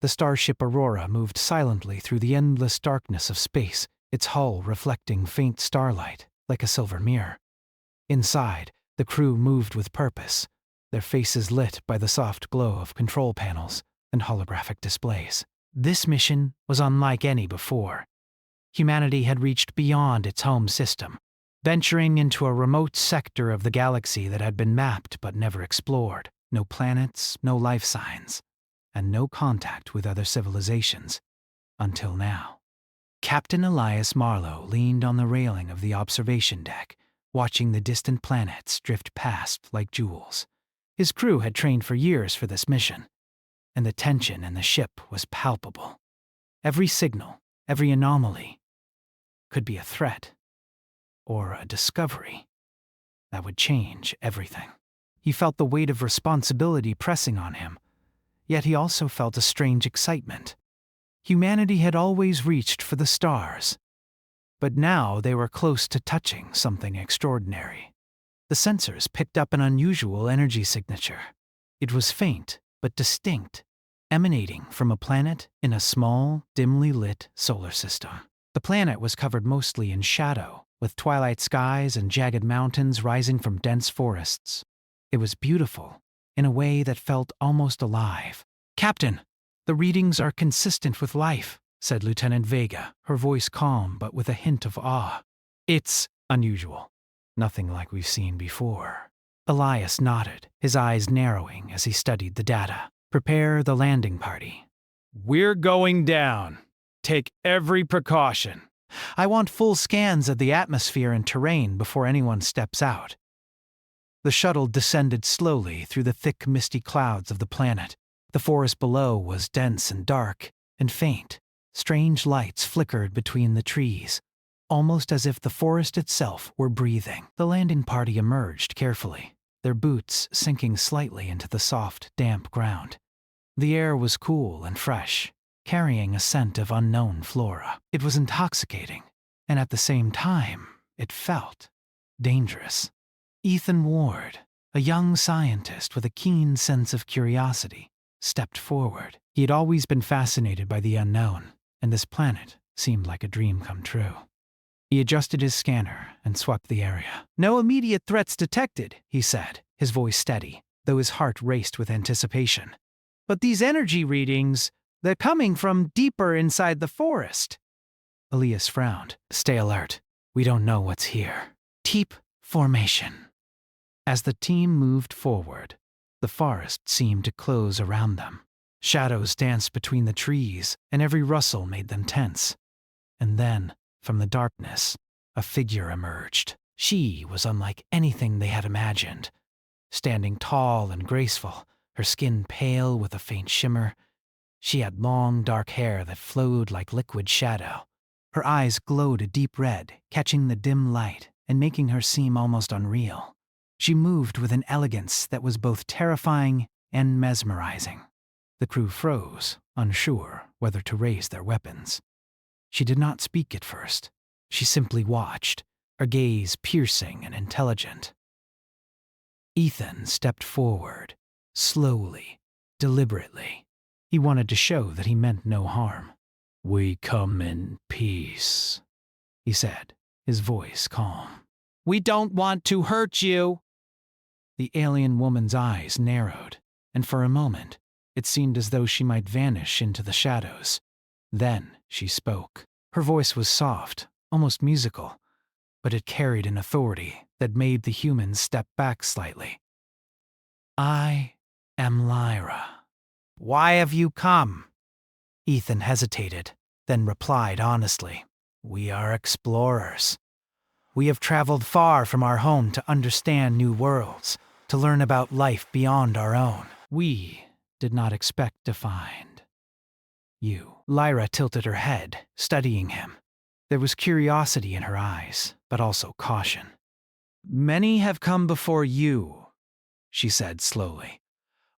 The starship Aurora moved silently through the endless darkness of space, its hull reflecting faint starlight like a silver mirror. Inside, the crew moved with purpose, their faces lit by the soft glow of control panels and holographic displays. This mission was unlike any before. Humanity had reached beyond its home system, venturing into a remote sector of the galaxy that had been mapped but never explored. No planets, no life signs, and no contact with other civilizations. Until now. Captain Elias Marlowe leaned on the railing of the observation deck, watching the distant planets drift past like jewels. His crew had trained for years for this mission, and the tension in the ship was palpable. Every signal, every anomaly, could be a threat, or a discovery that would change everything. He felt the weight of responsibility pressing on him, yet he also felt a strange excitement. Humanity had always reached for the stars, but now they were close to touching something extraordinary. The sensors picked up an unusual energy signature. It was faint, but distinct, emanating from a planet in a small, dimly lit solar system. The planet was covered mostly in shadow, with twilight skies and jagged mountains rising from dense forests. It was beautiful, in a way that felt almost alive. "Captain, the readings are consistent with life," said Lieutenant Vega, her voice calm but with a hint of awe. "It's unusual. Nothing like we've seen before." Elias nodded, his eyes narrowing as he studied the data. "Prepare the landing party. We're going down. Take every precaution. I want full scans of the atmosphere and terrain before anyone steps out." The shuttle descended slowly through the thick, misty clouds of the planet. The forest below was dense and dark and faint. Strange lights flickered between the trees, almost as if the forest itself were breathing. The landing party emerged carefully, their boots sinking slightly into the soft, damp ground. The air was cool and fresh, carrying a scent of unknown flora. It was intoxicating, and at the same time, it felt dangerous. Ethan Ward, a young scientist with a keen sense of curiosity, stepped forward. He had always been fascinated by the unknown, and this planet seemed like a dream come true. He adjusted his scanner and swept the area. "No immediate threats detected," he said, his voice steady, though his heart raced with anticipation. "But these energy readings, they're coming from deeper inside the forest." Elias frowned. "Stay alert. We don't know what's here." Keep formation. As the team moved forward, the forest seemed to close around them. Shadows danced between the trees, and every rustle made them tense. And then, from the darkness, a figure emerged. She was unlike anything they had imagined. Standing tall and graceful, her skin pale with a faint shimmer, she had long, dark hair that flowed like liquid shadow. Her eyes glowed a deep red, catching the dim light and making her seem almost unreal. She moved with an elegance that was both terrifying and mesmerizing. The crew froze, unsure whether to raise their weapons. She did not speak at first. She simply watched, her gaze piercing and intelligent. Ethan stepped forward, slowly, deliberately. He wanted to show that he meant no harm. "We come in peace," he said, his voice calm. "We don't want to hurt you." The alien woman's eyes narrowed, and for a moment, it seemed as though she might vanish into the shadows. Then she spoke. Her voice was soft, almost musical, but it carried an authority that made the humans step back slightly. "I am Lyra. Why have you come?" Ethan hesitated, then replied honestly. "We are explorers. We have traveled far from our home to understand new worlds, to learn about life beyond our own. We did not expect to find you." Lyra tilted her head, studying him. There was curiosity in her eyes, but also caution. "Many have come before you," she said slowly.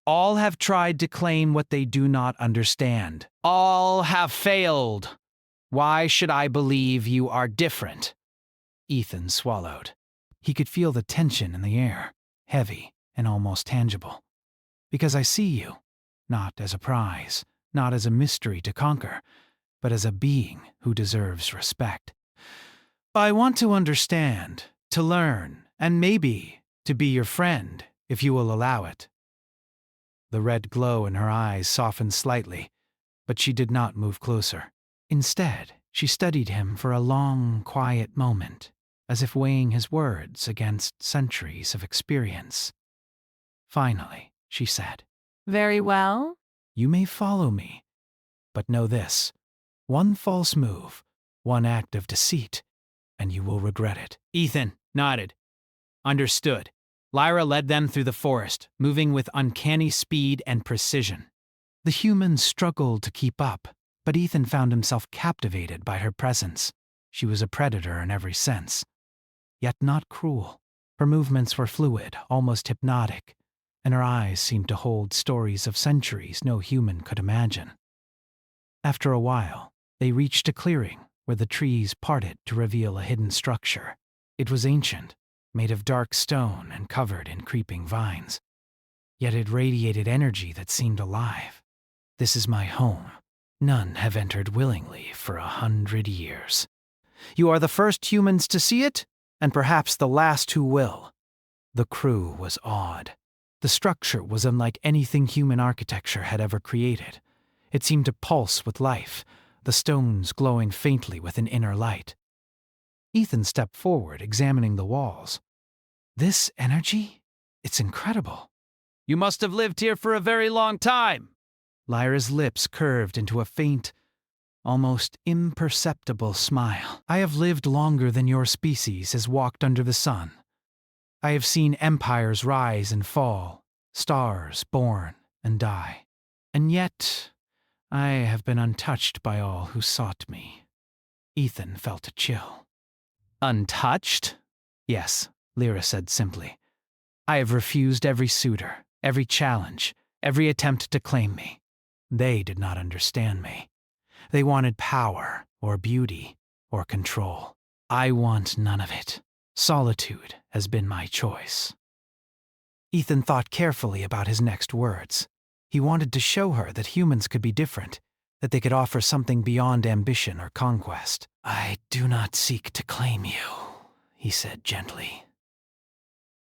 "All have tried to claim what they do not understand. All have failed. Why should I believe you are different?" Ethan swallowed. He could feel the tension in the air, heavy and almost tangible. "Because I see you, not as a prize, not as a mystery to conquer, but as a being who deserves respect. I want to understand, to learn, and maybe to be your friend, if you will allow it. The red glow in her eyes softened slightly, but she did not move closer. Instead, she studied him for a long, quiet moment, as if weighing his words against centuries of experience. Finally, she said, Very well. You may follow me, but know this. One false move, one act of deceit, and you will regret it. Ethan nodded. Understood. Lyra led them through the forest, moving with uncanny speed and precision. The humans struggled to keep up, but Ethan found himself captivated by her presence. She was a predator in every sense, yet not cruel. Her movements were fluid, almost hypnotic, and her eyes seemed to hold stories of centuries no human could imagine. After a while, they reached a clearing where the trees parted to reveal a hidden structure. It was ancient, made of dark stone and covered in creeping vines. Yet it radiated energy that seemed alive. This is my home. None have entered willingly for 100 years. You are the first humans to see it, and perhaps the last who will. The crew was awed. The structure was unlike anything human architecture had ever created. It seemed to pulse with life, the stones glowing faintly with an inner light. Ethan stepped forward, examining the walls. This energy? It's incredible. You must have lived here for a very long time. Lyra's lips curved into a faint, almost imperceptible smile. I have lived longer than your species has walked under the sun. I have seen empires rise and fall, stars born and die. And yet, I have been untouched by all who sought me. Ethan felt a chill. Untouched? Yes, Lyra said simply. I have refused every suitor, every challenge, every attempt to claim me. They did not understand me. They wanted power, or beauty, or control. I want none of it. Solitude has been my choice. Ethan thought carefully about his next words. He wanted to show her that humans could be different, that they could offer something beyond ambition or conquest. I do not seek to claim you, he said gently.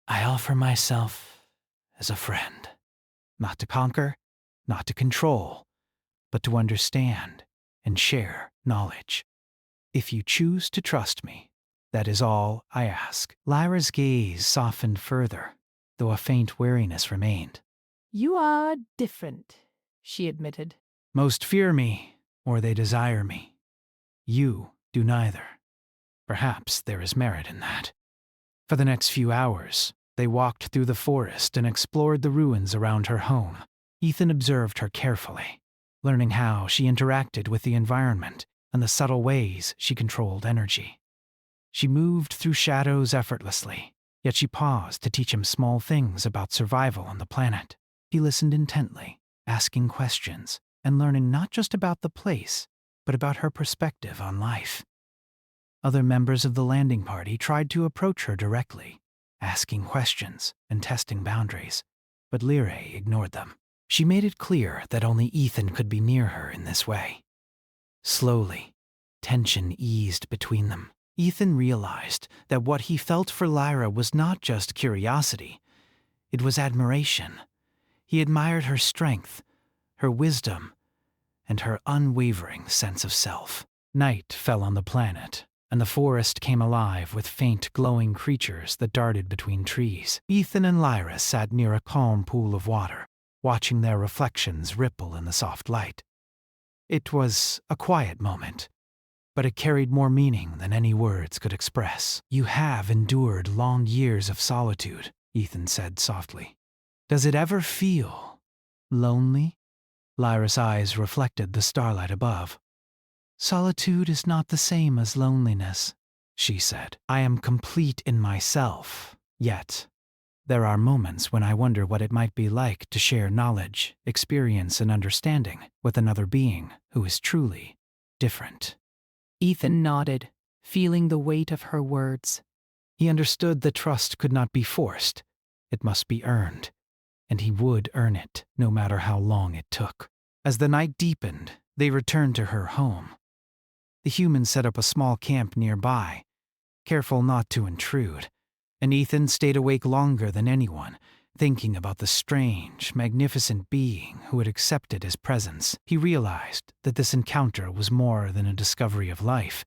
I offer myself as a friend, not to conquer, not to control, but to understand and share knowledge. If you choose to trust me, that is all I ask. Lyra's gaze softened further, though a faint weariness remained. You are different, she admitted. Most fear me, or they desire me. You do neither. Perhaps there is merit in that. For the next few hours, they walked through the forest and explored the ruins around her home. Ethan observed her carefully, learning how she interacted with the environment and the subtle ways she controlled energy. She moved through shadows effortlessly, yet she paused to teach him small things about survival on the planet. He listened intently, asking questions, and learning not just about the place, but about her perspective on life. Other members of the landing party tried to approach her directly, asking questions and testing boundaries, but Lyra ignored them. She made it clear that only Ethan could be near her in this way. Slowly, tension eased between them. Ethan realized that what he felt for Lyra was not just curiosity, it was admiration. He admired her strength, her wisdom, and her unwavering sense of self. Night fell on the planet, and the forest came alive with faint glowing creatures that darted between trees. Ethan and Lyra sat near a calm pool of water, watching their reflections ripple in the soft light. It was a quiet moment, but it carried more meaning than any words could express. You have endured long years of solitude, Ethan said softly. Does it ever feel lonely? Lyra's eyes reflected the starlight above. Solitude is not the same as loneliness, she said. I am complete in myself, yet there are moments when I wonder what it might be like to share knowledge, experience, and understanding with another being who is truly different. Ethan nodded, feeling the weight of her words. He understood that trust could not be forced. It must be earned, and he would earn it, no matter how long it took. As the night deepened, they returned to her home. The humans set up a small camp nearby, careful not to intrude, and Ethan stayed awake longer than anyone, thinking about the strange, magnificent being who had accepted his presence. He realized that this encounter was more than a discovery of life.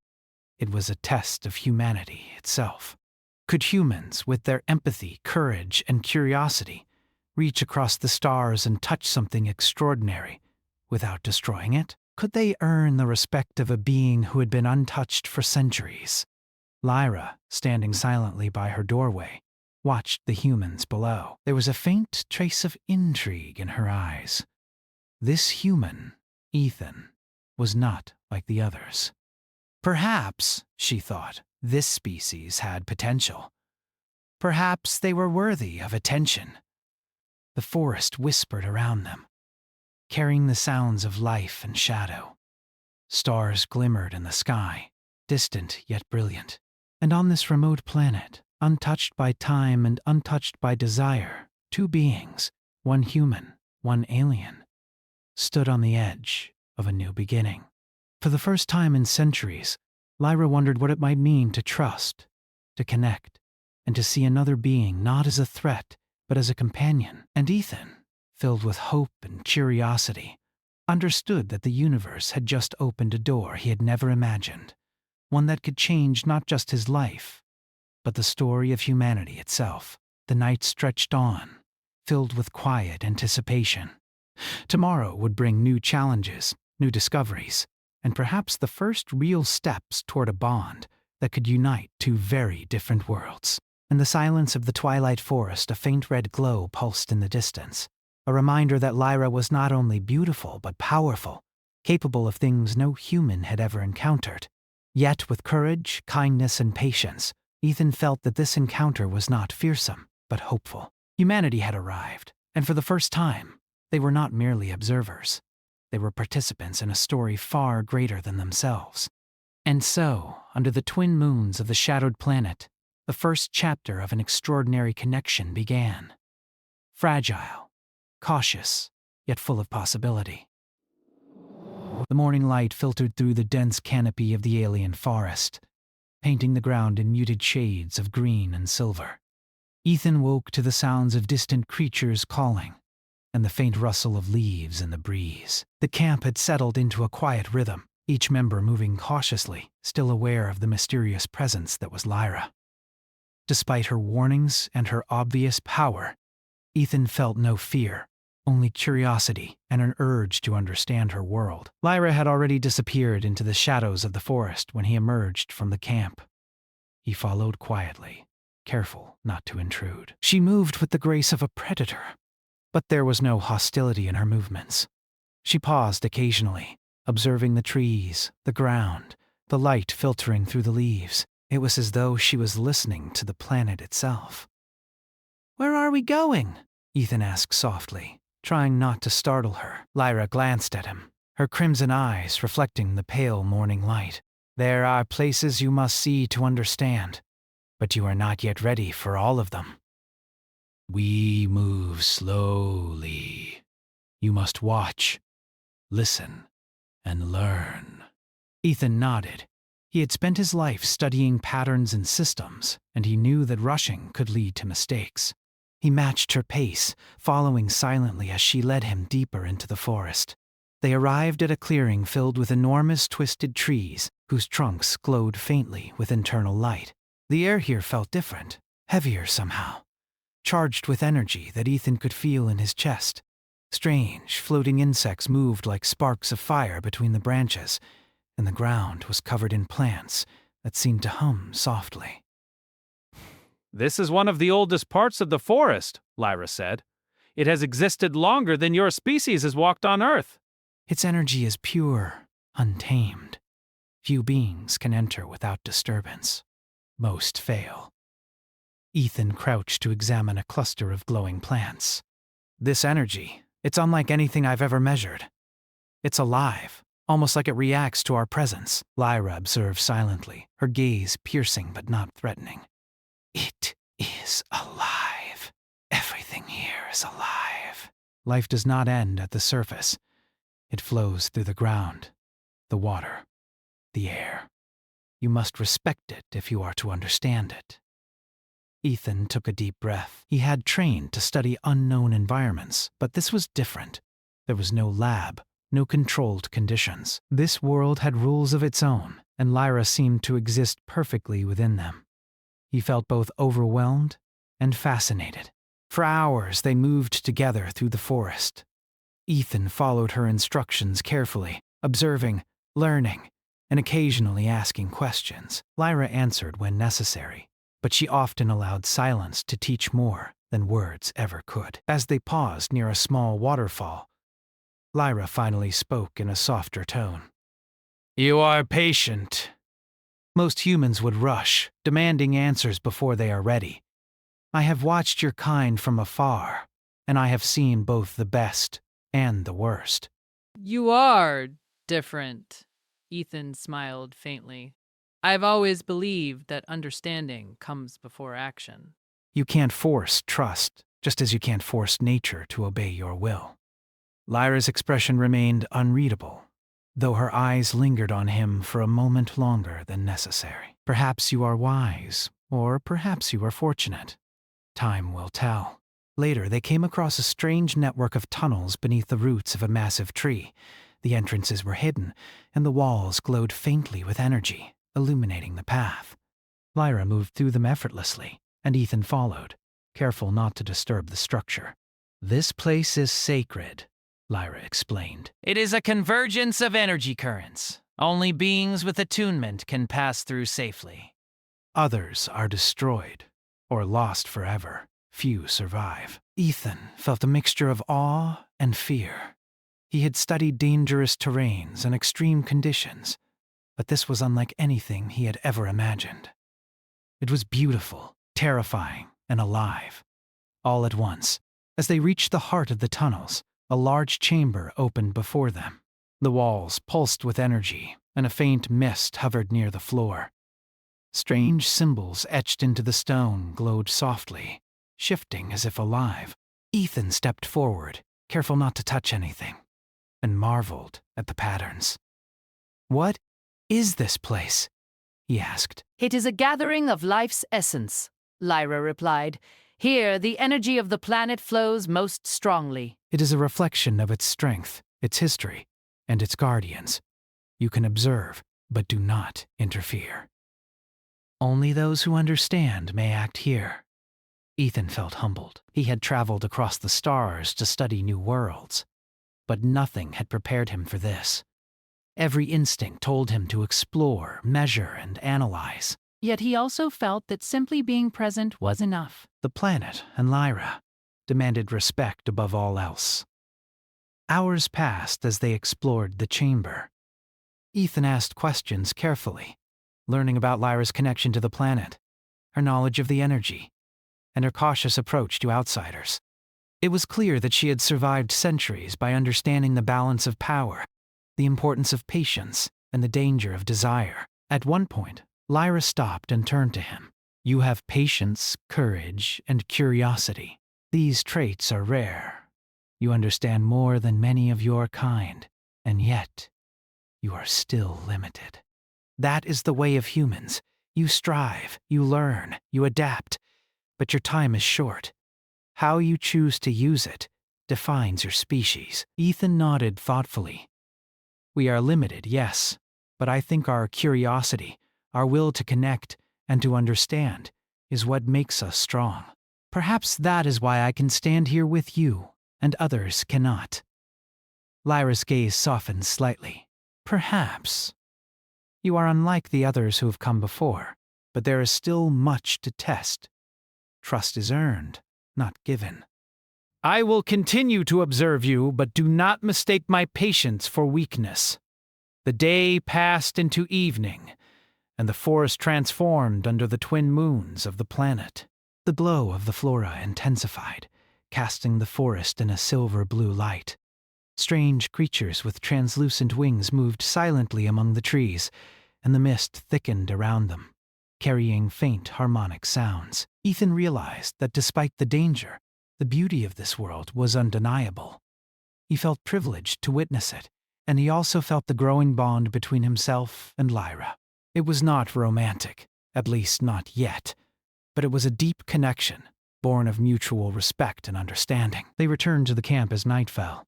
It was a test of humanity itself. Could humans, with their empathy, courage, and curiosity, reach across the stars and touch something extraordinary without destroying it? Could they earn the respect of a being who had been untouched for centuries? Lyra, standing silently by her doorway, watched the humans below. There was a faint trace of intrigue in her eyes. This human, Ethan, was not like the others. Perhaps, she thought, this species had potential. Perhaps they were worthy of attention. The forest whispered around them, carrying the sounds of life and shadow. Stars glimmered in the sky, distant yet brilliant. And on this remote planet, untouched by time and untouched by desire, two beings, one human, one alien, stood on the edge of a new beginning. For the first time in centuries, Lyra wondered what it might mean to trust, to connect, and to see another being not as a threat, but as a companion. And Ethan, filled with hope and curiosity, understood that the universe had just opened a door he had never imagined, one that could change not just his life, but the story of humanity itself. The night stretched on, filled with quiet anticipation. Tomorrow would bring new challenges, new discoveries, and perhaps the first real steps toward a bond that could unite two very different worlds. In the silence of the twilight forest, a faint red glow pulsed in the distance, a reminder that Lyra was not only beautiful but powerful, capable of things no human had ever encountered. Yet with courage, kindness, and patience, Ethan felt that this encounter was not fearsome, but hopeful. Humanity had arrived, and for the first time, they were not merely observers. They were participants in a story far greater than themselves. And so, under the twin moons of the shadowed planet, the first chapter of an extraordinary connection began. Fragile, cautious, yet full of possibility. The morning light filtered through the dense canopy of the alien forest, painting the ground in muted shades of green and silver. Ethan woke to the sounds of distant creatures calling, and the faint rustle of leaves in the breeze. The camp had settled into a quiet rhythm, each member moving cautiously, still aware of the mysterious presence that was Lyra. Despite her warnings and her obvious power, Ethan felt no fear, only curiosity and an urge to understand her world. Lyra had already disappeared into the shadows of the forest when he emerged from the camp. He followed quietly, careful not to intrude. She moved with the grace of a predator, but there was no hostility in her movements. She paused occasionally, observing the trees, the ground, the light filtering through the leaves. It was as though she was listening to the planet itself. "Where are we going?" Ethan asked softly, trying not to startle her. Lyra glanced at him, her crimson eyes reflecting the pale morning light. "There are places you must see to understand, but you are not yet ready for all of them. We move slowly. You must watch, listen, and learn." Ethan nodded. He had spent his life studying patterns and systems, and he knew that rushing could lead to mistakes. He matched her pace, following silently as she led him deeper into the forest. They arrived at a clearing filled with enormous twisted trees whose trunks glowed faintly with internal light. The air here felt different, heavier somehow, charged with energy that Ethan could feel in his chest. Strange, floating insects moved like sparks of fire between the branches, and the ground was covered in plants that seemed to hum softly. "This is one of the oldest parts of the forest," Lyra said. "It has existed longer than your species has walked on Earth." Its energy is pure, untamed. Few beings can enter without disturbance. Most fail. Ethan crouched to examine a cluster of glowing plants. "This energy, it's unlike anything I've ever measured. It's alive, almost like it reacts to our presence," Lyra observed silently, her gaze piercing but not threatening. "It is alive. Everything here is alive. Life does not end at the surface. It flows through the ground, the water, the air. You must respect it if you are to understand it. Ethan took a deep breath. He had trained to study unknown environments, but this was different. There was no lab, no controlled conditions. This world had rules of its own, and Lyra seemed to exist perfectly within them. He felt both overwhelmed and fascinated. For hours they moved together through the forest. Ethan followed her instructions carefully, observing, learning, and occasionally asking questions. Lyra answered when necessary, but she often allowed silence to teach more than words ever could. As they paused near a small waterfall, Lyra finally spoke in a softer tone. "You are patient." Most humans would rush, demanding answers before they are ready. I have watched your kind from afar, and I have seen both the best and the worst. You are different, Ethan smiled faintly. I've always believed that understanding comes before action. You can't force trust, just as you can't force nature to obey your will. Lyra's expression remained unreadable, though her eyes lingered on him for a moment longer than necessary. Perhaps you are wise, or perhaps you are fortunate. Time will tell. Later, they came across a strange network of tunnels beneath the roots of a massive tree. The entrances were hidden, and the walls glowed faintly with energy, illuminating the path. Lyra moved through them effortlessly, and Ethan followed, careful not to disturb the structure. "This place is sacred," Lyra explained. "It is a convergence of energy currents. Only beings with attunement can pass through safely. Others are destroyed, or lost forever. Few survive." Ethan felt a mixture of awe and fear. He had studied dangerous terrains and extreme conditions, but this was unlike anything he had ever imagined. It was beautiful, terrifying, and alive. All at once, as they reached the heart of the tunnels, a large chamber opened before them. The walls pulsed with energy, and a faint mist hovered near the floor. Strange symbols etched into the stone glowed softly, shifting as if alive. Ethan stepped forward, careful not to touch anything, and marveled at the patterns. "What is this place?" he asked. "It is a gathering of life's essence," Lyra replied. "Here, the energy of the planet flows most strongly." "It is a reflection of its strength, its history, and its guardians. You can observe, but do not interfere. Only those who understand may act here." Ethan felt humbled. He had traveled across the stars to study new worlds, but nothing had prepared him for this. Every instinct told him to explore, measure, and analyze. Yet he also felt that simply being present was enough. The planet and Lyra demanded respect above all else. Hours passed as they explored the chamber. Ethan asked questions carefully, learning about Lyra's connection to the planet, her knowledge of the energy, and her cautious approach to outsiders. It was clear that she had survived centuries by understanding the balance of power, the importance of patience, and the danger of desire. At one point, Lyra stopped and turned to him. "You have patience, courage, and curiosity. These traits are rare. You understand more than many of your kind, and yet you are still limited. That is the way of humans. You strive, you learn, you adapt, but your time is short. How you choose to use it defines your species." Ethan nodded thoughtfully. "We are limited, yes, but I think our curiosity, our will to connect and to understand, is what makes us strong. Perhaps that is why I can stand here with you, and others cannot." Lyra's gaze softened slightly. "Perhaps. You are unlike the others who have come before, but there is still much to test. Trust is earned, not given." "I will continue to observe you, but do not mistake my patience for weakness." The day passed into evening, and the forest transformed under the twin moons of the planet. The glow of the flora intensified, casting the forest in a silver-blue light. Strange creatures with translucent wings moved silently among the trees, and the mist thickened around them, carrying faint harmonic sounds. Ethan realized that despite the danger, the beauty of this world was undeniable. He felt privileged to witness it, and he also felt the growing bond between himself and Lyra. It was not romantic, at least not yet, but it was a deep connection, born of mutual respect and understanding. They returned to the camp as night fell.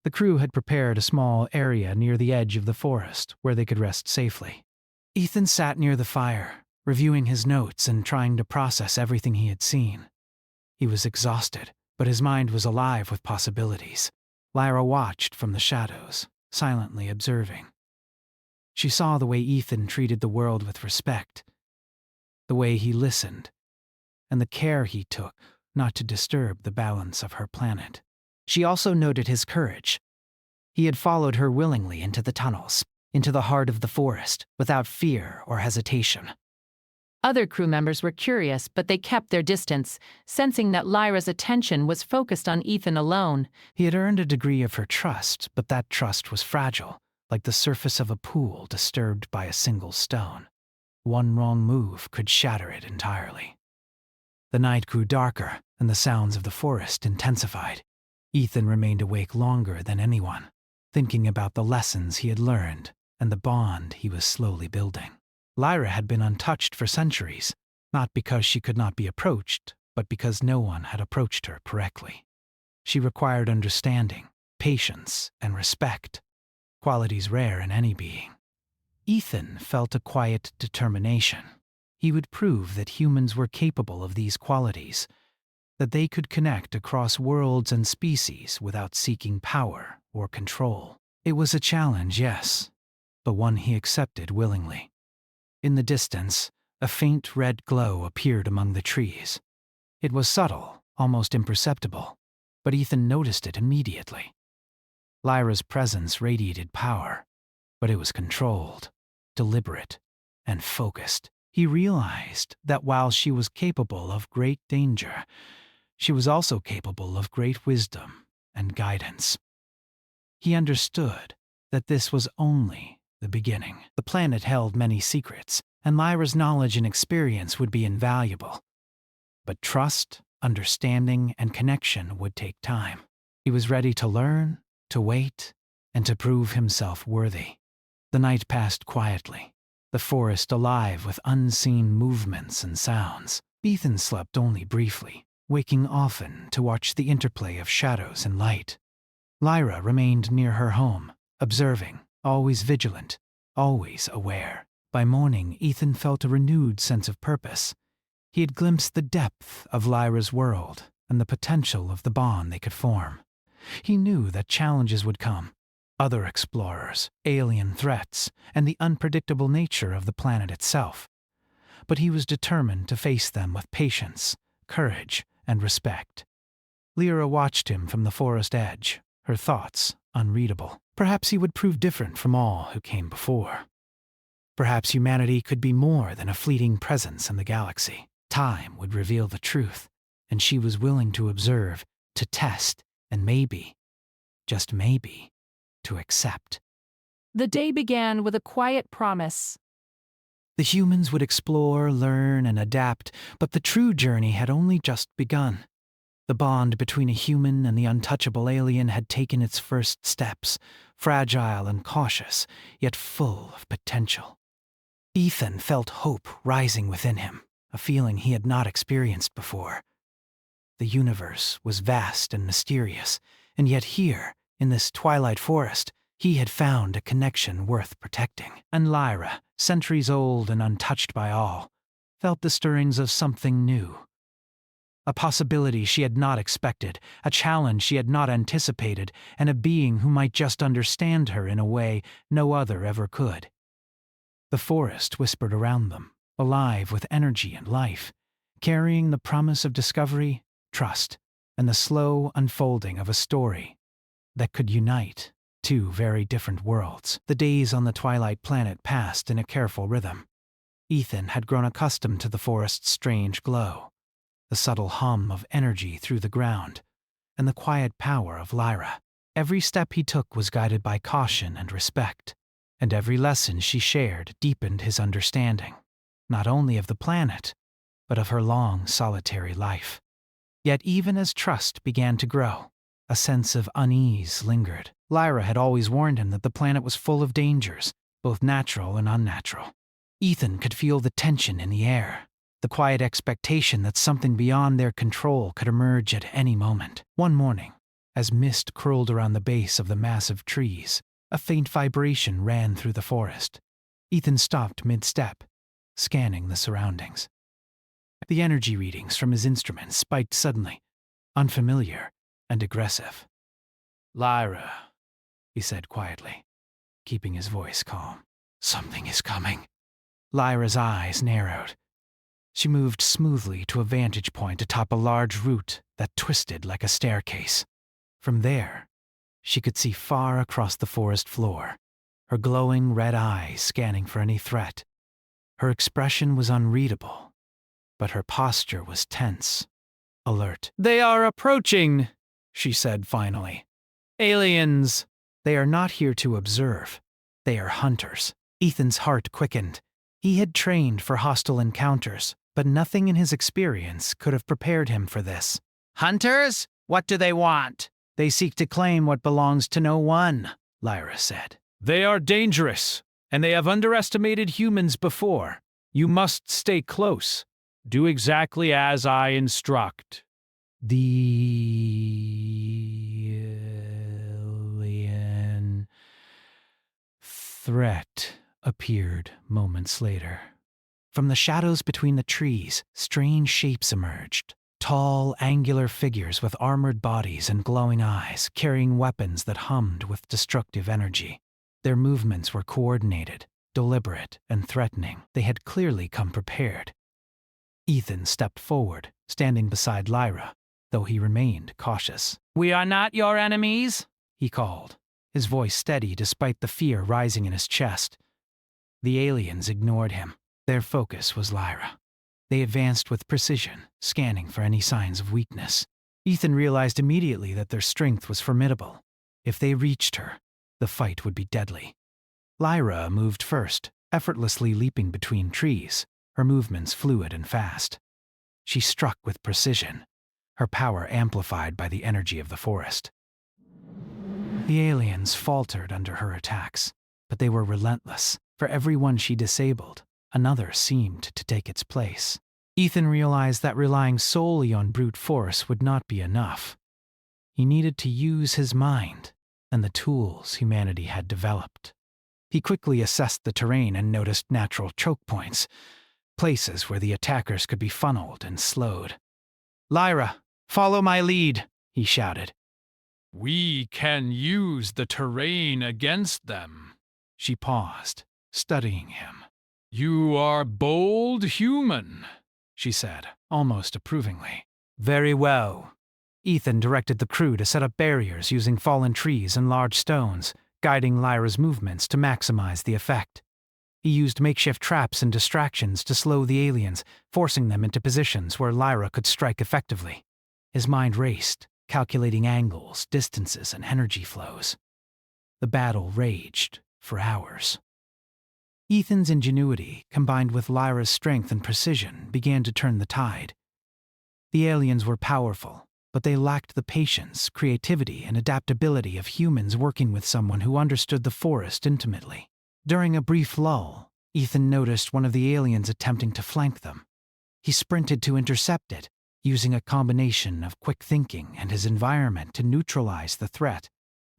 The crew had prepared a small area near the edge of the forest where they could rest safely. Ethan sat near the fire, reviewing his notes and trying to process everything he had seen. He was exhausted, but his mind was alive with possibilities. Lyra watched from the shadows, silently observing. She saw the way Ethan treated the world with respect, the way he listened, and the care he took not to disturb the balance of her planet. She also noted his courage. He had followed her willingly into the tunnels, into the heart of the forest, without fear or hesitation. Other crew members were curious, but they kept their distance, sensing that Lyra's attention was focused on Ethan alone. He had earned a degree of her trust, but that trust was fragile, like the surface of a pool disturbed by a single stone. One wrong move could shatter it entirely. The night grew darker, and the sounds of the forest intensified. Ethan remained awake longer than anyone, thinking about the lessons he had learned and the bond he was slowly building. Lyra had been untouched for centuries, not because she could not be approached, but because no one had approached her correctly. She required understanding, patience, and respect, qualities rare in any being. Ethan felt a quiet determination. He would prove that humans were capable of these qualities, that they could connect across worlds and species without seeking power or control. It was a challenge, yes, but one he accepted willingly. In the distance, a faint red glow appeared among the trees. It was subtle, almost imperceptible, but Ethan noticed it immediately. Lyra's presence radiated power, but it was controlled, deliberate, and focused. He realized that while she was capable of great danger, she was also capable of great wisdom and guidance. He understood that this was only the beginning. The planet held many secrets, and Lyra's knowledge and experience would be invaluable. But trust, understanding, and connection would take time. He was ready to learn, to wait, and to prove himself worthy. The night passed quietly, the forest alive with unseen movements and sounds. Ethan slept only briefly, waking often to watch the interplay of shadows and light. Lyra remained near her home, observing, always vigilant, always aware. By morning, Ethan felt a renewed sense of purpose. He had glimpsed the depth of Lyra's world and the potential of the bond they could form. He knew that challenges would come. Other explorers, alien threats, and the unpredictable nature of the planet itself. But he was determined to face them with patience, courage, and respect. Lyra watched him from the forest edge, her thoughts unreadable. Perhaps he would prove different from all who came before. Perhaps humanity could be more than a fleeting presence in the galaxy. Time would reveal the truth, and she was willing to observe, to test, and maybe, just maybe, to accept. The day began with a quiet promise. The humans would explore, learn, and adapt, but the true journey had only just begun. The bond between a human and the untouchable alien had taken its first steps, fragile and cautious, yet full of potential. Ethan felt hope rising within him, a feeling he had not experienced before. The universe was vast and mysterious, and yet here, in this twilight forest, he had found a connection worth protecting. And Lyra, centuries old and untouched by all, felt the stirrings of something new. A possibility she had not expected, a challenge she had not anticipated, and a being who might just understand her in a way no other ever could. The forest whispered around them, alive with energy and life, carrying the promise of discovery, trust, and the slow unfolding of a story that could unite two very different worlds. The days on the Twilight Planet passed in a careful rhythm. Ethan had grown accustomed to the forest's strange glow, the subtle hum of energy through the ground, and the quiet power of Lyra. Every step he took was guided by caution and respect, and every lesson she shared deepened his understanding, not only of the planet, but of her long, solitary life. Yet even as trust began to grow, a sense of unease lingered. Lyra had always warned him that the planet was full of dangers, both natural and unnatural. Ethan could feel the tension in the air, the quiet expectation that something beyond their control could emerge at any moment. One morning, as mist curled around the base of the massive trees, a faint vibration ran through the forest. Ethan stopped mid-step, scanning the surroundings. The energy readings from his instrument spiked suddenly, unfamiliar and aggressive. "Lyra," he said quietly, keeping his voice calm. "Something is coming." Lyra's eyes narrowed. She moved smoothly to a vantage point atop a large root that twisted like a staircase. From there, she could see far across the forest floor, her glowing red eyes scanning for any threat. Her expression was unreadable, but her posture was tense, alert. "They are approaching," she said finally. "Aliens." "They are not here to observe. They are hunters." Ethan's heart quickened. He had trained for hostile encounters, but nothing in his experience could have prepared him for this. "Hunters? What do they want?" "They seek to claim what belongs to no one," Lyra said. They are dangerous, and they have underestimated humans before. You must stay close. Do exactly as I instruct." The alien threat appeared moments later. From the shadows between the trees, strange shapes emerged. Tall, angular figures with armored bodies and glowing eyes, carrying weapons that hummed with destructive energy. Their movements were coordinated, deliberate, and threatening. They had clearly come prepared. Ethan stepped forward, standing beside Lyra, though he remained cautious. "We are not your enemies," he called, his voice steady despite the fear rising in his chest. The aliens ignored him. Their focus was Lyra. They advanced with precision, scanning for any signs of weakness. Ethan realized immediately that their strength was formidable. If they reached her, the fight would be deadly. Lyra moved first, effortlessly leaping between trees, her movements fluid and fast. She struck with precision, her power amplified by the energy of the forest. The aliens faltered under her attacks, but they were relentless. For every one she disabled, another seemed to take its place. Ethan realized that relying solely on brute force would not be enough. He needed to use his mind and the tools humanity had developed. He quickly assessed the terrain and noticed natural choke points, places where the attackers could be funneled and slowed. "Lyra, follow my lead," he shouted. We can use the terrain against them. She paused, studying him. You are bold human, she said, almost approvingly. Very well. Ethan directed the crew to set up barriers using fallen trees and large stones, guiding Lyra's movements to maximize the effect. He used makeshift traps and distractions to slow the aliens, forcing them into positions where Lyra could strike effectively. His mind raced, calculating angles, distances, and energy flows. The battle raged for hours. Ethan's ingenuity, combined with Lyra's strength and precision, began to turn the tide. The aliens were powerful, but they lacked the patience, creativity, and adaptability of humans working with someone who understood the forest intimately. During a brief lull, Ethan noticed one of the aliens attempting to flank them. He sprinted to intercept it, using a combination of quick thinking and his environment to neutralize the threat,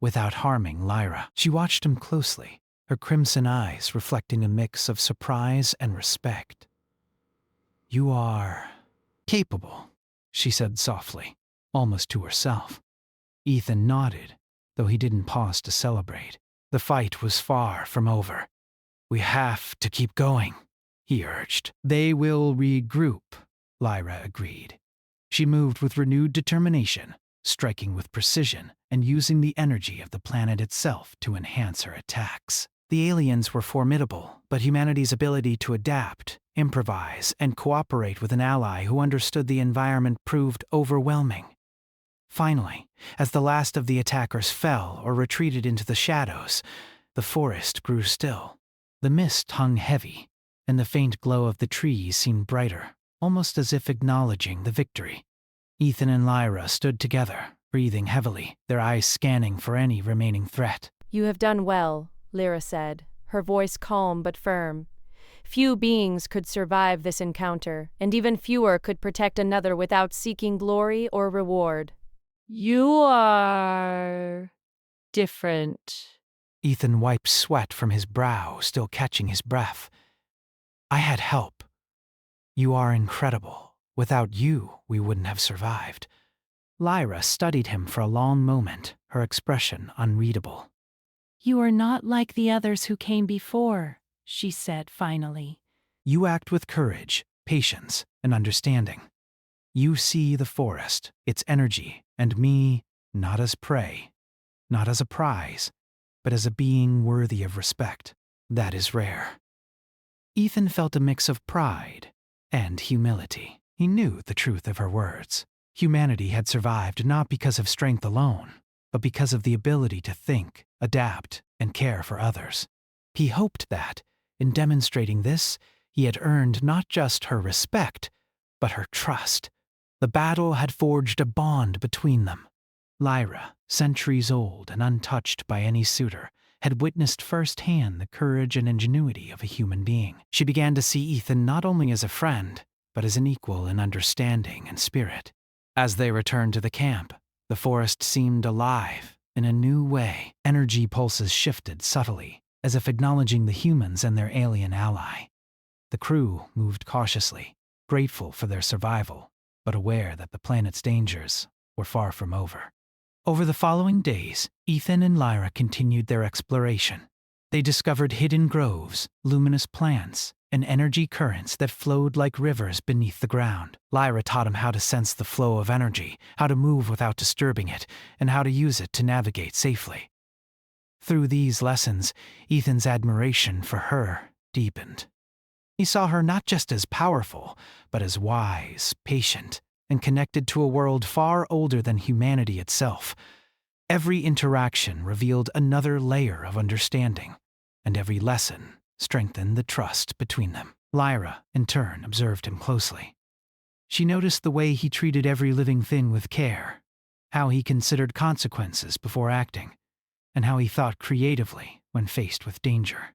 without harming Lyra. She watched him closely, her crimson eyes reflecting a mix of surprise and respect. You are capable, she said softly, almost to herself. Ethan nodded, though he didn't pause to celebrate. The fight was far from over. We have to keep going, he urged. They will regroup, Lyra agreed. She moved with renewed determination, striking with precision and using the energy of the planet itself to enhance her attacks. The aliens were formidable, but humanity's ability to adapt, improvise, and cooperate with an ally who understood the environment proved overwhelming. Finally, as the last of the attackers fell or retreated into the shadows, the forest grew still. The mist hung heavy, and the faint glow of the trees seemed brighter, almost as if acknowledging the victory. Ethan and Lyra stood together, breathing heavily, their eyes scanning for any remaining threat. You have done well, Lyra said, her voice calm but firm. Few beings could survive this encounter, and even fewer could protect another without seeking glory or reward. You are different. Ethan wiped sweat from his brow, still catching his breath. I had help. You are incredible. Without you, we wouldn't have survived. Lyra studied him for a long moment, her expression unreadable. You are not like the others who came before, she said finally. You act with courage, patience, and understanding. You see the forest, its energy, and me not as prey, not as a prize, but as a being worthy of respect. That is rare. Ethan felt a mix of pride and humility. He knew the truth of her words. Humanity had survived not because of strength alone, but because of the ability to think, adapt, and care for others. He hoped that, in demonstrating this, he had earned not just her respect, but her trust. The battle had forged a bond between them. Lyra, centuries old and untouched by any suitor, had witnessed firsthand the courage and ingenuity of a human being. She began to see Ethan not only as a friend, but as an equal in understanding and spirit. As they returned to the camp, the forest seemed alive in a new way. Energy pulses shifted subtly, as if acknowledging the humans and their alien ally. The crew moved cautiously, grateful for their survival, but aware that the planet's dangers were far from over. Over the following days, Ethan and Lyra continued their exploration. They discovered hidden groves, luminous plants, and energy currents that flowed like rivers beneath the ground. Lyra taught him how to sense the flow of energy, how to move without disturbing it, and how to use it to navigate safely. Through these lessons, Ethan's admiration for her deepened. He saw her not just as powerful, but as wise, patient, and connected to a world far older than humanity itself. Every interaction revealed another layer of understanding, and every lesson strengthened the trust between them. Lyra, in turn, observed him closely. She noticed the way he treated every living thing with care, how he considered consequences before acting, and how he thought creatively when faced with danger.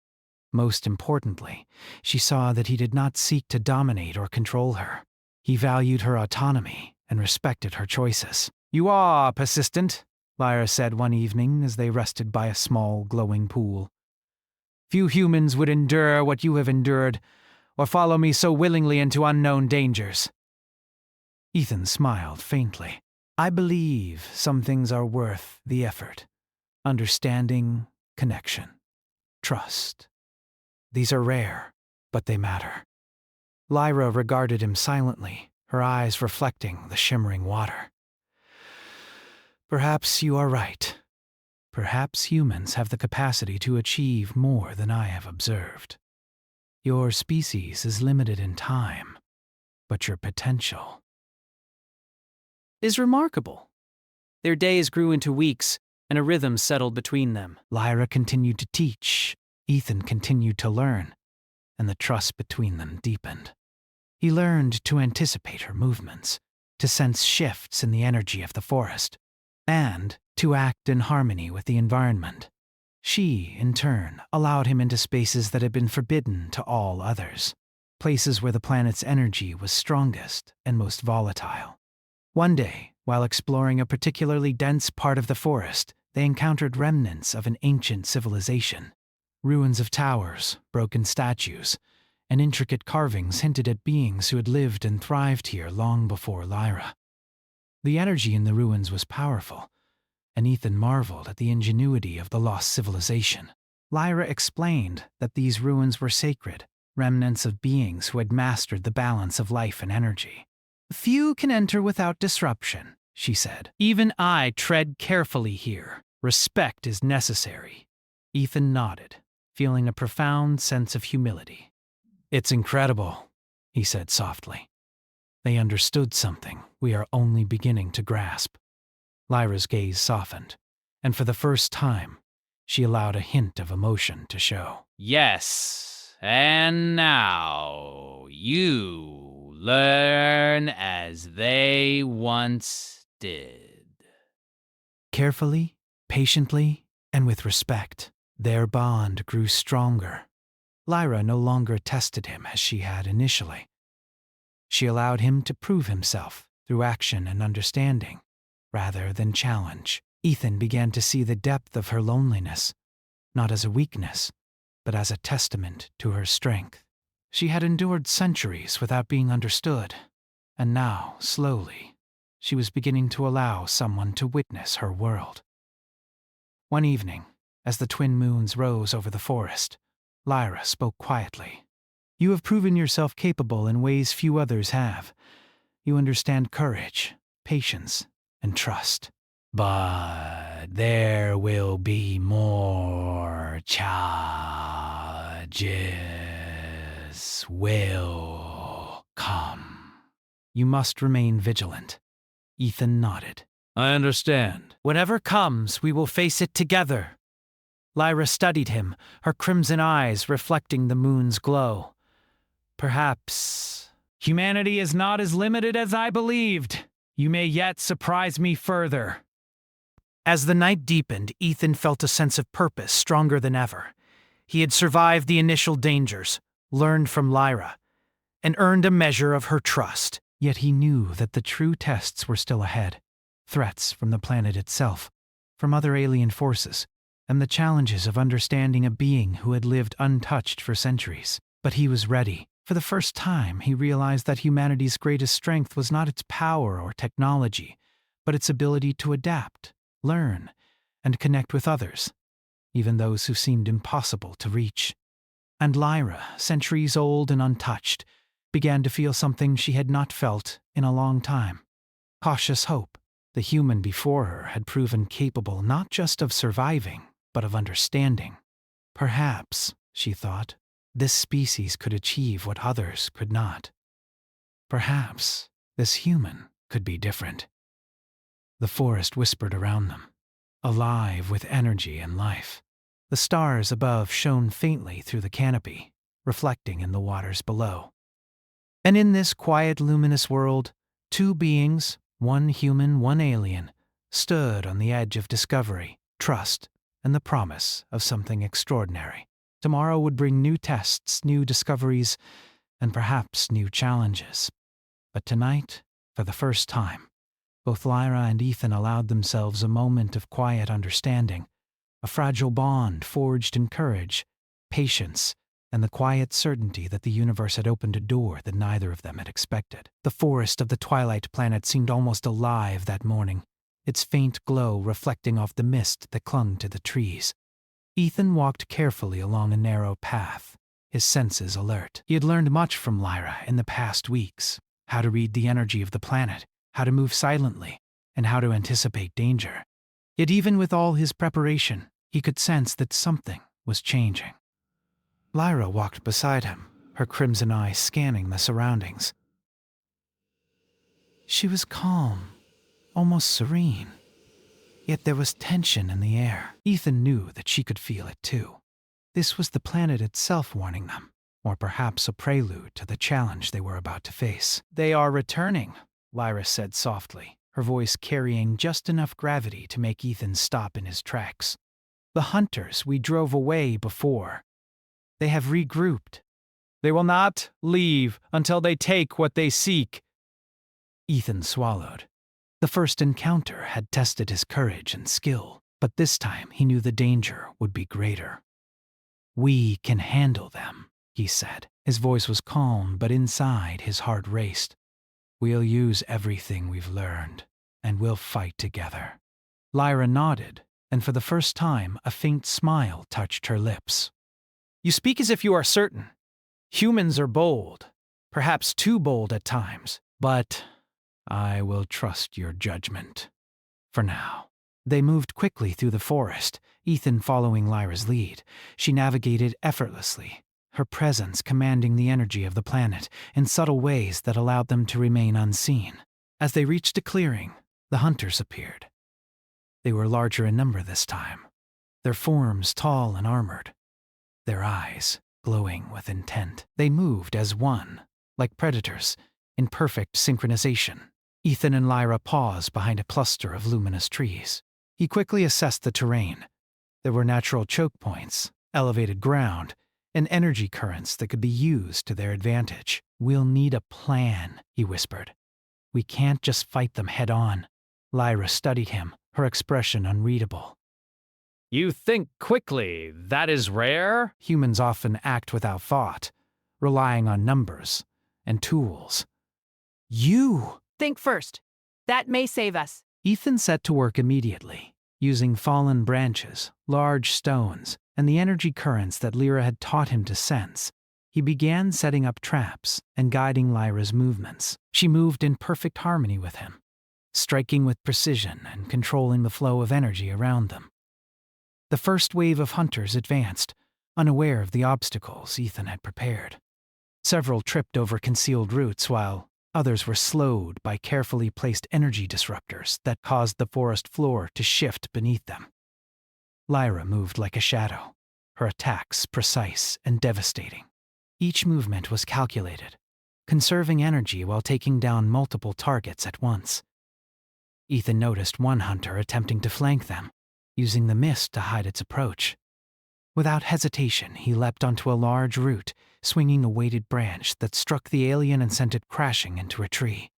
Most importantly, she saw that he did not seek to dominate or control her. He valued her autonomy and respected her choices. You are persistent, Lyra said one evening as they rested by a small, glowing pool. Few humans would endure what you have endured, or follow me so willingly into unknown dangers. Ethan smiled faintly. I believe some things are worth the effort. Understanding, connection, trust. These are rare, but they matter. Lyra regarded him silently, her eyes reflecting the shimmering water. Perhaps you are right. Perhaps humans have the capacity to achieve more than I have observed. Your species is limited in time, but your potential Is remarkable. Their days grew into weeks, and a rhythm settled between them. Lyra continued to teach, Ethan continued to learn, and the trust between them deepened. He learned to anticipate her movements, to sense shifts in the energy of the forest, and to act in harmony with the environment. She, in turn, allowed him into spaces that had been forbidden to all others, places where the planet's energy was strongest and most volatile. One day, while exploring a particularly dense part of the forest, they encountered remnants of an ancient civilization. Ruins of towers, broken statues, and intricate carvings hinted at beings who had lived and thrived here long before Lyra. The energy in the ruins was powerful, and Ethan marveled at the ingenuity of the lost civilization. Lyra explained that these ruins were sacred, remnants of beings who had mastered the balance of life and energy. Few can enter without disruption, she said. Even I tread carefully here. Respect is necessary. Ethan nodded, feeling a profound sense of humility. It's incredible, he said softly. They understood something we are only beginning to grasp. Lyra's gaze softened, and for the first time, she allowed a hint of emotion to show. Yes, and now you learn as they once did. Carefully, patiently, and with respect, their bond grew stronger. Lyra no longer tested him as she had initially. She allowed him to prove himself through action and understanding, rather than challenge. Ethan began to see the depth of her loneliness, not as a weakness, but as a testament to her strength. She had endured centuries without being understood, and now, slowly, she was beginning to allow someone to witness her world. One evening, as the twin moons rose over the forest, Lyra spoke quietly. "You have proven yourself capable in ways few others have. You understand courage, patience, and trust. But there will be more challenges will come. You must remain vigilant." Ethan nodded. I understand. "Whatever comes, we will face it together." Lyra studied him, her crimson eyes reflecting the moon's glow. "Perhaps humanity is not as limited as I believed. You may yet surprise me further." As the night deepened, Ethan felt a sense of purpose stronger than ever. He had survived the initial dangers, learned from Lyra, and earned a measure of her trust. Yet he knew that the true tests were still ahead. Threats from the planet itself, from other alien forces, and the challenges of understanding a being who had lived untouched for centuries. But he was ready. For the first time, he realized that humanity's greatest strength was not its power or technology, but its ability to adapt, learn, and connect with others, even those who seemed impossible to reach. And Lyra, centuries old and untouched, began to feel something she had not felt in a long time. Cautious hope. The human before her had proven capable not just of surviving, but of understanding. Perhaps, she thought, this species could achieve what others could not. Perhaps this human could be different. The forest whispered around them, alive with energy and life. The stars above shone faintly through the canopy, reflecting in the waters below. And in this quiet, luminous world, two beings, one human, one alien, stood on the edge of discovery, trust, and the promise of something extraordinary. Tomorrow would bring new tests, new discoveries, and perhaps new challenges. But tonight, for the first time, both Lyra and Ethan allowed themselves a moment of quiet understanding, a fragile bond forged in courage, patience, and the quiet certainty that the universe had opened a door that neither of them had expected. The forest of the twilight planet seemed almost alive that morning, its faint glow reflecting off the mist that clung to the trees. Ethan walked carefully along a narrow path, his senses alert. He had learned much from Lyra in the past weeks, how to read the energy of the planet, how to move silently, and how to anticipate danger. Yet even with all his preparation, he could sense that something was changing. Lyra walked beside him, her crimson eyes scanning the surroundings. She was calm, almost serene. Yet there was tension in the air. Ethan knew that she could feel it too. This was the planet itself warning them, or perhaps a prelude to the challenge they were about to face. "They are returning," Lyra said softly, her voice carrying just enough gravity to make Ethan stop in his tracks. "The hunters we drove away before. They have regrouped. They will not leave until they take what they seek." Ethan swallowed. The first encounter had tested his courage and skill, but this time he knew the danger would be greater. "We can handle them," he said. His voice was calm, but inside his heart raced. "We'll use everything we've learned, and we'll fight together." Lyra nodded, and for the first time a faint smile touched her lips. "You speak as if you are certain. Humans are bold, perhaps too bold at times, but I will trust your judgment. For now." They moved quickly through the forest, Ethan following Lyra's lead. She navigated effortlessly, her presence commanding the energy of the planet in subtle ways that allowed them to remain unseen. As they reached a clearing, the hunters appeared. They were larger in number this time, their forms tall and armored, their eyes glowing with intent. They moved as one, like predators, in perfect synchronization. Ethan and Lyra paused behind a cluster of luminous trees. He quickly assessed the terrain. There were natural choke points, elevated ground, and energy currents that could be used to their advantage. "We'll need a plan," he whispered. "We can't just fight them head on." Lyra studied him, her expression unreadable. You think quickly, that is rare? Humans often act without thought, relying on numbers and tools. "You!" Think first. That may save us. Ethan set to work immediately, using fallen branches, large stones, and the energy currents that Lyra had taught him to sense. He began setting up traps and guiding Lyra's movements. She moved in perfect harmony with him, striking with precision and controlling the flow of energy around them. The first wave of hunters advanced, unaware of the obstacles Ethan had prepared. Several tripped over concealed roots, while others were slowed by carefully placed energy disruptors that caused the forest floor to shift beneath them. Lyra moved like a shadow, her attacks precise and devastating. Each movement was calculated, conserving energy while taking down multiple targets at once. Ethan noticed one hunter attempting to flank them, using the mist to hide its approach. Without hesitation, he leapt onto a large root, swinging a weighted branch that struck the alien and sent it crashing into a tree.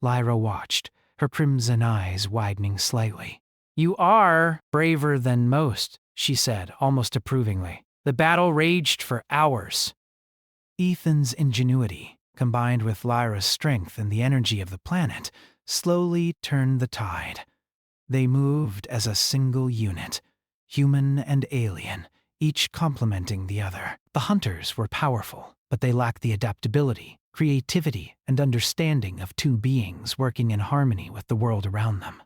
Lyra watched, her crimson eyes widening slightly. "You are braver than most," she said, almost approvingly. "The battle raged for hours." Ethan's ingenuity, combined with Lyra's strength and the energy of the planet, slowly turned the tide. They moved as a single unit, human and alien, each complementing the other. The hunters were powerful, but they lacked the adaptability, creativity, and understanding of two beings working in harmony with the world around them.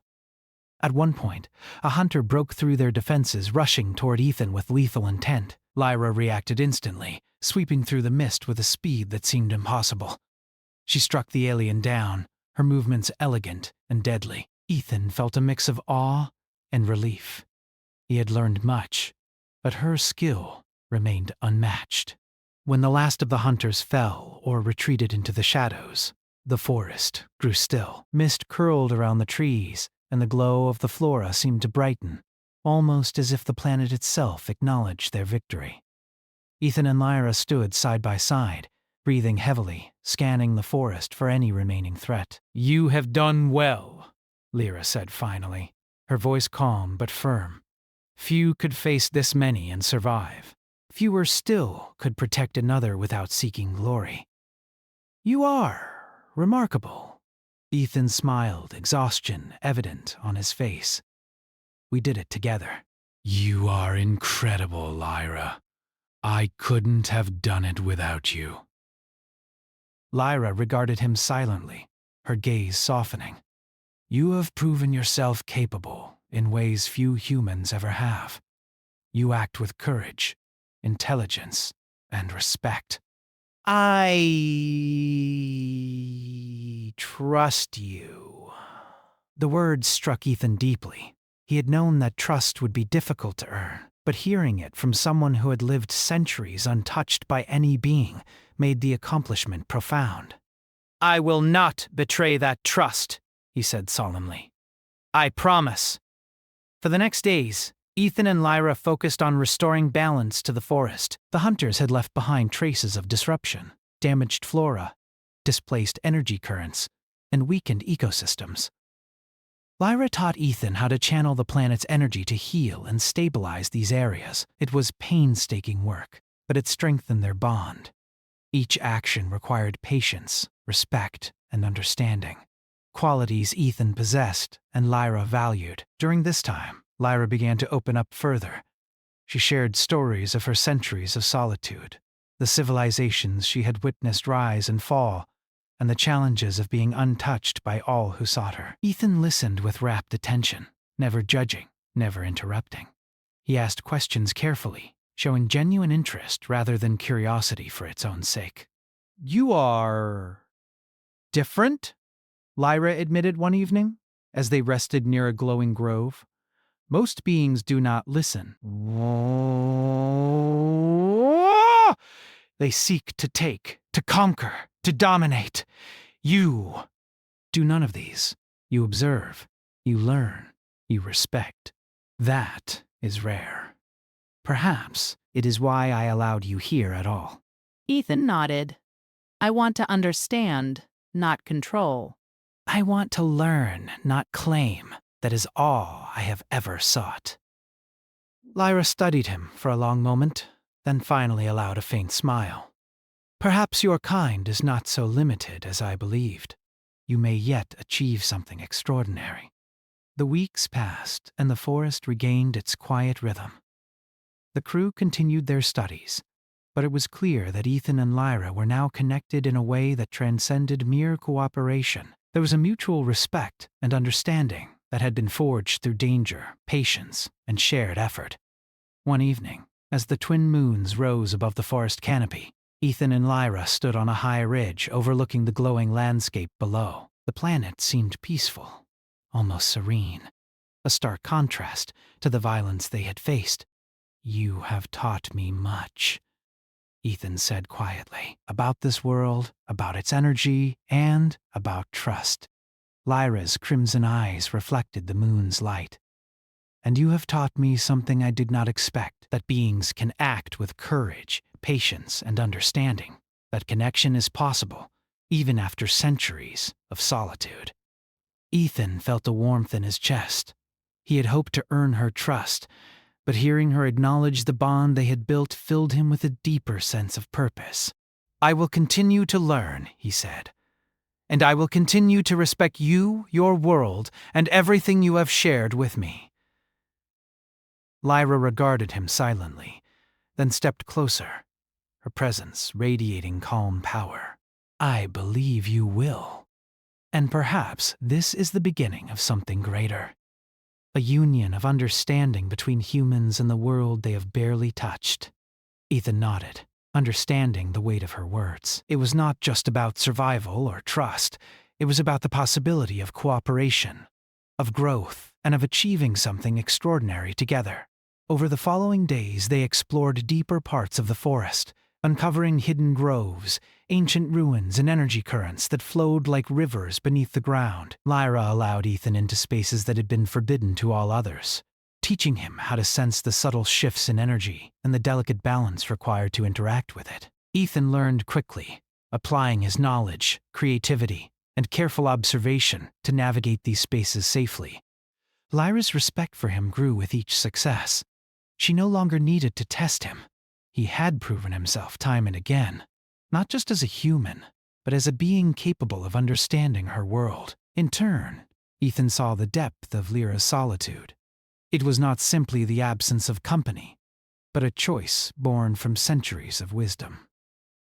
At one point, a hunter broke through their defenses, rushing toward Ethan with lethal intent. Lyra reacted instantly, sweeping through the mist with a speed that seemed impossible. She struck the alien down, her movements elegant and deadly. Ethan felt a mix of awe and relief. He had learned much, but her skill remained unmatched. When the last of the hunters fell or retreated into the shadows, the forest grew still. Mist curled around the trees, and the glow of the flora seemed to brighten, almost as if the planet itself acknowledged their victory. Ethan and Lyra stood side by side, breathing heavily, scanning the forest for any remaining threat. "You have done well," Lyra said finally, her voice calm but firm. "Few could face this many and survive. Fewer still could protect another without seeking glory. You are remarkable." Ethan smiled, exhaustion evident on his face. "We did it together." "You are incredible, Lyra. I couldn't have done it without you." Lyra regarded him silently, her gaze softening. "You have proven yourself capable in ways few humans ever have. You act with courage, intelligence, and respect. I trust you." The words struck Ethan deeply. He had known that trust would be difficult to earn, but hearing it from someone who had lived centuries untouched by any being made the accomplishment profound. "I will not betray that trust," he said solemnly. "I promise." For the next days, Ethan and Lyra focused on restoring balance to the forest. The hunters had left behind traces of disruption, damaged flora, displaced energy currents, and weakened ecosystems. Lyra taught Ethan how to channel the planet's energy to heal and stabilize these areas. It was painstaking work, but it strengthened their bond. Each action required patience, respect, and understanding, qualities Ethan possessed and Lyra valued. During this time, Lyra began to open up further. She shared stories of her centuries of solitude, the civilizations she had witnessed rise and fall, and the challenges of being untouched by all who sought her. Ethan listened with rapt attention, never judging, never interrupting. He asked questions carefully, showing genuine interest rather than curiosity for its own sake. "You are different," Lyra admitted one evening, as they rested near a glowing grove. "Most beings do not listen. They seek to take, to conquer, to dominate. You do none of these. You observe, you learn, you respect. That is rare. Perhaps it is why I allowed you here at all. Ethan nodded. I want to understand, not control. I want to learn, not claim. That is all I have ever sought. Lyra studied him for a long moment, then finally allowed a faint smile. Perhaps your kind is not so limited as I believed. You may yet achieve something extraordinary. The weeks passed, and the forest regained its quiet rhythm. The crew continued their studies, but it was clear that Ethan and Lyra were now connected in a way that transcended mere cooperation. There was a mutual respect and understanding that had been forged through danger, patience, and shared effort. One evening, as the twin moons rose above the forest canopy, Ethan and Lyra stood on a high ridge overlooking the glowing landscape below. The planet seemed peaceful, almost serene, a stark contrast to the violence they had faced. You have taught me much, Ethan said quietly, about this world, about its energy, and about trust. Lyra's crimson eyes reflected the moon's light. And you have taught me something I did not expect, that beings can act with courage, patience, and understanding, that connection is possible, even after centuries of solitude. Ethan felt a warmth in his chest. He had hoped to earn her trust, but hearing her acknowledge the bond they had built filled him with a deeper sense of purpose. I will continue to learn, he said, and I will continue to respect you, your world, and everything you have shared with me. Lyra regarded him silently, then stepped closer, her presence radiating calm power. I believe you will. And perhaps this is the beginning of something greater. A union of understanding between humans and the world they have barely touched. Ethan nodded, understanding the weight of her words. It was not just about survival or trust. It was about the possibility of cooperation, of growth, and of achieving something extraordinary together. Over the following days, they explored deeper parts of the forest, uncovering hidden groves, ancient ruins, and energy currents that flowed like rivers beneath the ground. Lyra allowed Ethan into spaces that had been forbidden to all others, teaching him how to sense the subtle shifts in energy and the delicate balance required to interact with it. Ethan learned quickly, applying his knowledge, creativity, and careful observation to navigate these spaces safely. Lyra's respect for him grew with each success. She no longer needed to test him. He had proven himself time and again, not just as a human, but as a being capable of understanding her world. In turn, Ethan saw the depth of Lyra's solitude. It was not simply the absence of company, but a choice born from centuries of wisdom.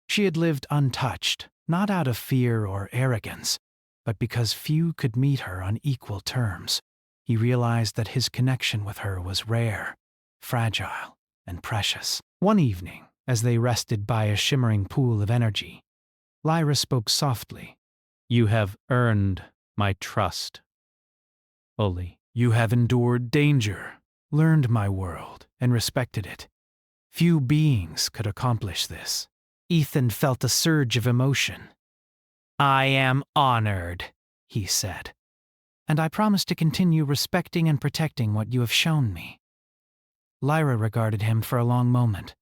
She had lived untouched, not out of fear or arrogance, but because few could meet her on equal terms. He realized that his connection with her was rare, fragile, and precious. One evening, as they rested by a shimmering pool of energy, Lyra spoke softly. You have earned my trust, Oli. You have endured danger, learned my world, and respected it. Few beings could accomplish this. Ethan felt a surge of emotion. I am honored, he said, and I promise to continue respecting and protecting what you have shown me. Lyra regarded him for a long moment,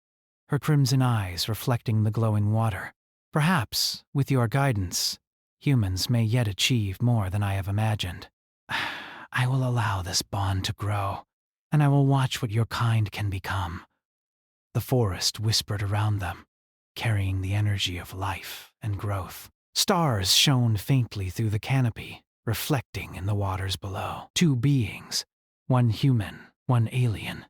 her crimson eyes reflecting the glowing water. Perhaps, with your guidance, humans may yet achieve more than I have imagined. I will allow this bond to grow, and I will watch what your kind can become. The forest whispered around them, carrying the energy of life and growth. Stars shone faintly through the canopy, reflecting in the waters below. Two beings, one human, one alien,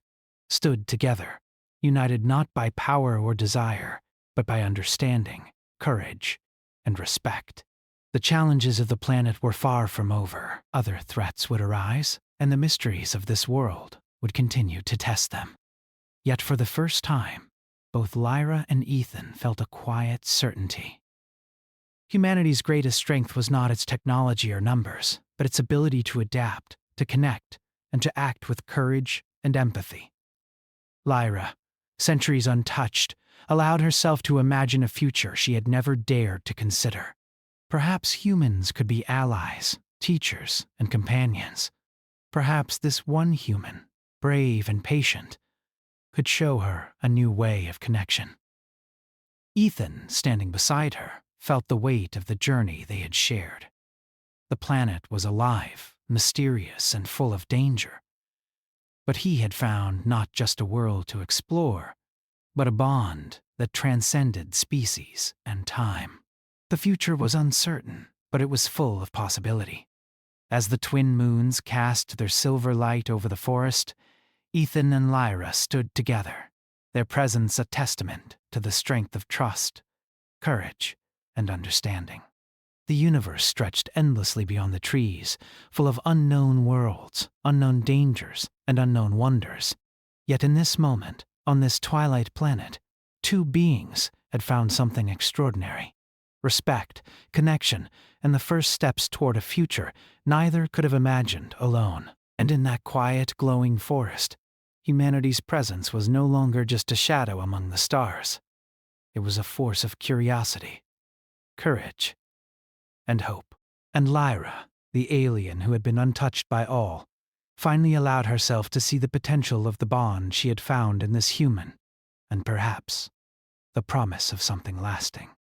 stood together, united not by power or desire, but by understanding, courage, and respect. The challenges of the planet were far from over. Other threats would arise, and the mysteries of this world would continue to test them. Yet for the first time, both Lyra and Ethan felt a quiet certainty. Humanity's greatest strength was not its technology or numbers, but its ability to adapt, to connect, and to act with courage and empathy. Lyra, centuries untouched, allowed herself to imagine a future she had never dared to consider. Perhaps humans could be allies, teachers, and companions. Perhaps this one human, brave and patient, could show her a new way of connection. Ethan, standing beside her, felt the weight of the journey they had shared. The planet was alive, mysterious, and full of danger. But he had found not just a world to explore, but a bond that transcended species and time. The future was uncertain, but it was full of possibility. As the twin moons cast their silver light over the forest, Ethan and Lyra stood together, their presence a testament to the strength of trust, courage, and understanding. The universe stretched endlessly beyond the trees, full of unknown worlds, unknown dangers, and unknown wonders. Yet in this moment, on this twilight planet, two beings had found something extraordinary. Respect, connection, and the first steps toward a future neither could have imagined alone. And in that quiet, glowing forest, humanity's presence was no longer just a shadow among the stars. It was a force of curiosity, courage, and hope. And Lyra, the alien who had been untouched by all, finally allowed herself to see the potential of the bond she had found in this human, and perhaps the promise of something lasting.